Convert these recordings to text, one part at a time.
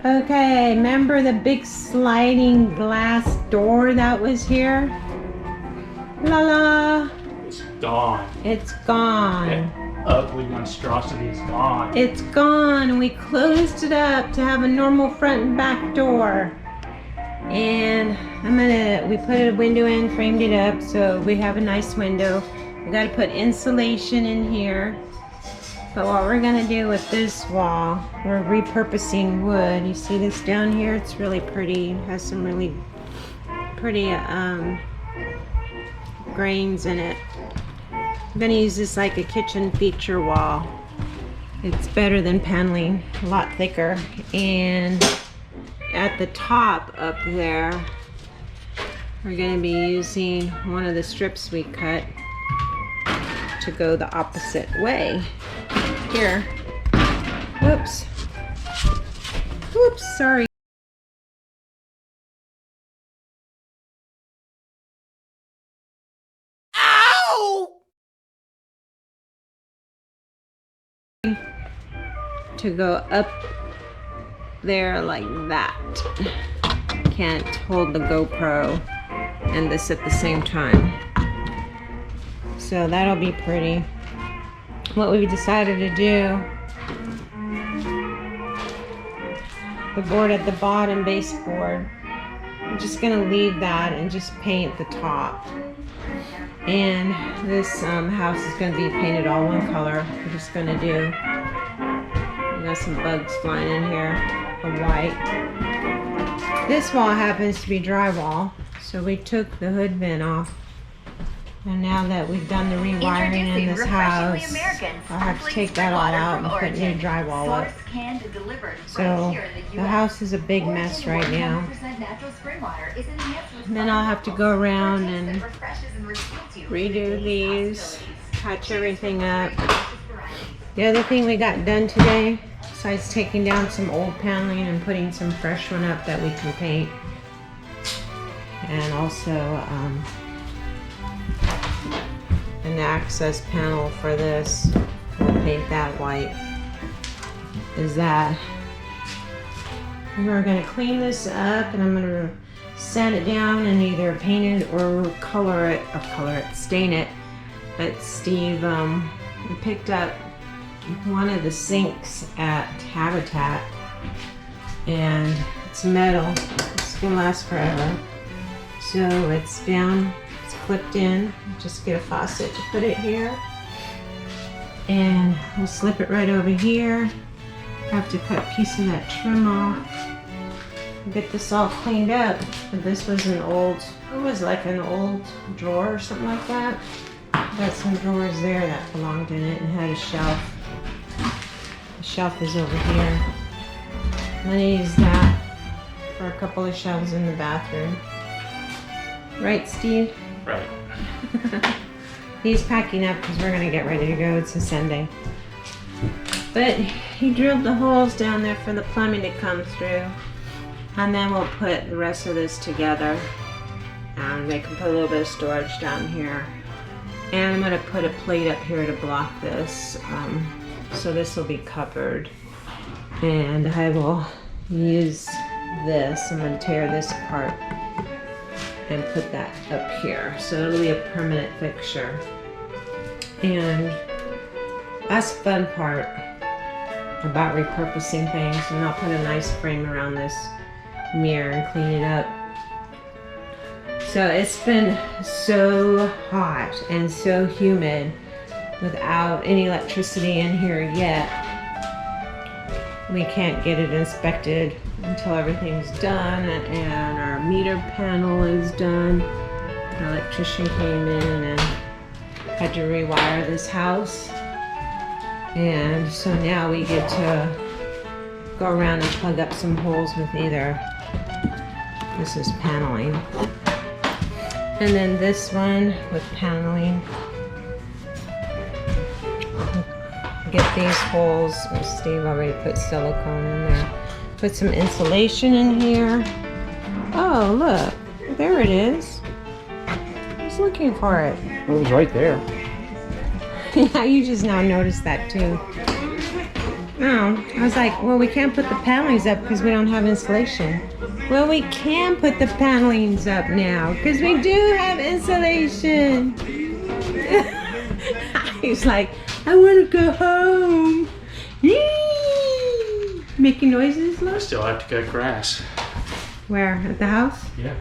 Okay, remember the big sliding glass door that was here? La la! It's gone. It's gone. That ugly monstrosity is gone. It's gone. We closed it up to have a normal front and back door. And we put a window in, framed it up so we have a nice window. We got to put insulation in here. But what we're gonna do with this wall, we're repurposing wood. You see this down here? It's really pretty. It has some really pretty grains in it. I'm gonna use this like a kitchen feature wall. It's better than paneling, a lot thicker. And at the top up there, we're gonna be using one of the strips we cut to go the opposite way. Here. Whoops. Whoops, sorry. Ow! To go up there like that. Can't hold the GoPro and this at the same time. So that'll be pretty. What we decided to do, the board at the bottom, baseboard, I'm just gonna leave that and just paint the top. And this house is gonna be painted all one color. We're just gonna do, we got some bugs flying in here, a white. This wall happens to be drywall, so we took the hood vent off. And now that we've done the rewiring in this house, I'll have to take that all out and put new drywall up. So the house is a big mess right now. And then I'll have to go around and redo these, patch everything up. The other thing we got done today, besides taking down some old paneling and putting some fresh one up that we can paint, and also an access panel for this, we'll paint that white, is that we're going to clean this up and I'm going to sand it down and either paint it or stain it. But Steve picked up one of the sinks at Habitat and it's metal, it's going to last forever. So it's down, it's clipped in, just get a faucet to put it here. And we'll slip it right over here. Have to cut a piece of that trim off. Get this all cleaned up. But this was an old, it was like an old drawer or something like that. Got some drawers there that belonged in it and had a shelf. The shelf is over here. I'm gonna use that for a couple of shelves in the bathroom. Right, Steve? Right. He's packing up because we're gonna get ready to go. It's a Sunday. But he drilled the holes down there for the plumbing to come through. And then we'll put the rest of this together. And they can put a little bit of storage down here. And I'm gonna put a plate up here to block this. So this will be covered. And I will use this. I'm gonna tear this apart and put that up here. So it'll be a permanent fixture. And that's the fun part about repurposing things. And I'll put a nice frame around this mirror and clean it up. So it's been so hot and so humid without any electricity in here yet. We can't get it inspected until everything's done and our meter panel is done. Our electrician came in and had to rewire this house. And so now we get to go around and plug up some holes with either, this is paneling, and then this one with paneling. Get these holes, Steve already put silicone in there. Put some insulation in here. Oh, look, there it is. I was looking for it. It was right there. Yeah, you just now noticed that too. No, I was like, well, we can't put the panelings up because we don't have insulation. Well, we can put the panelings up now because we do have insulation. He's like, I want to go home. Yee! Making noises, I look. still have to cut grass. Where? At the house? Yeah.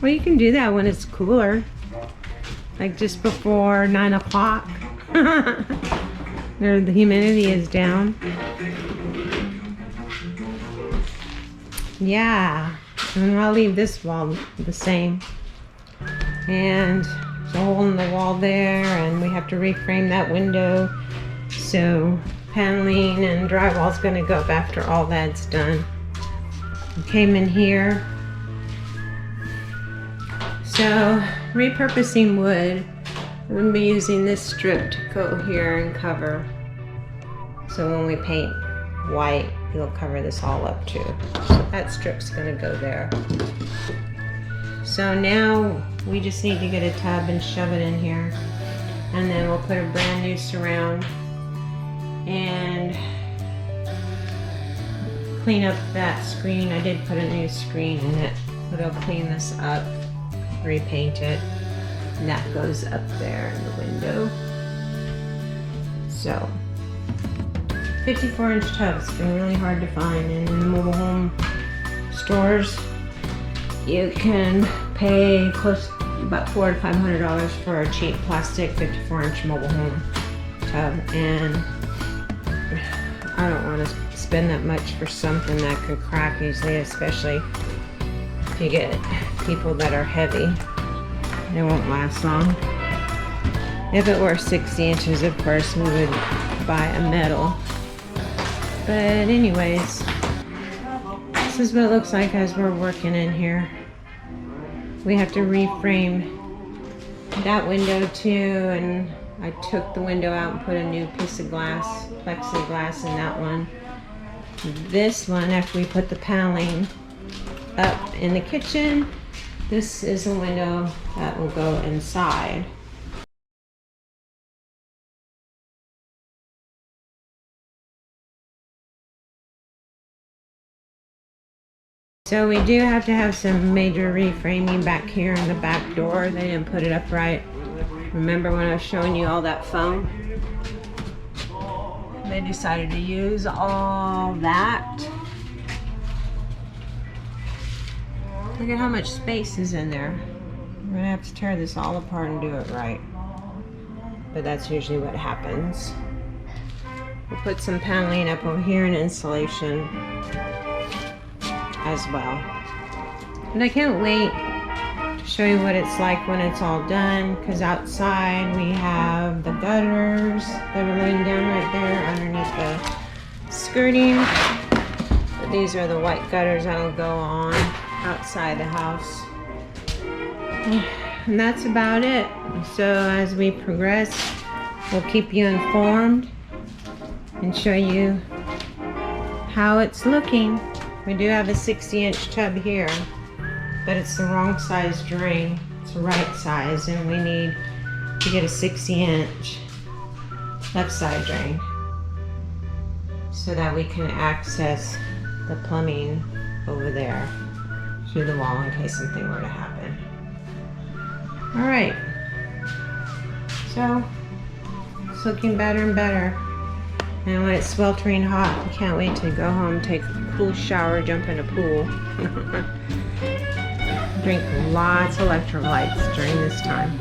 Well, you can do that when it's cooler. Like just before 9 o'clock. Where the humidity is down. Yeah. And I'll leave this wall the same. And there's a hole in the wall there, and we have to reframe that window. So paneling and drywall's gonna go up after all that's done. We came in here. So repurposing wood, I'm gonna be using this strip to go here and cover. So when we paint white, it'll cover this all up too. So that strip's gonna go there. So now we just need to get a tub and shove it in here. And then we'll put a brand new surround and clean up that screen. I did put a new screen in it, but I'll clean this up, repaint it, and that goes up there in the window. So 54-inch tubs been really hard to find, and in the mobile home stores you can pay close about $400 to $500 for a cheap plastic 54-inch mobile home tub, and I don't want to spend that much for something that could crack easily, especially if you get people that are heavy. They won't last long. If it were 60 inches, of course, we would buy a metal. But anyways, this is what it looks like as we're working in here. We have to reframe that window too, and I took the window out and put a new piece of glass, plexiglass in that one. This one, after we put the paneling up in the kitchen, this is a window that will go inside. So we do have to have some major reframing back here in the back door. They didn't put it up right. Remember when I was showing you all that foam? They decided to use all that. Look at how much space is in there. We're gonna have to tear this all apart and do it right. But that's usually what happens. We'll put some paneling up over here and insulation as well. And I can't wait to show you what it's like when it's all done, because outside we have the gutters that are laying down right there underneath the skirting. But these are the white gutters that'll go on outside the house. And that's about it. So as we progress, we'll keep you informed and show you how it's looking. We do have a 60-inch tub here, but it's the wrong size drain. It's the right size, and we need to get a 60-inch left side drain so that we can access the plumbing over there through the wall in case something were to happen. All right, so it's looking better and better. And when it's sweltering hot, I can't wait to go home, take a cool shower, jump in a pool. Drink lots of electrolytes during this time.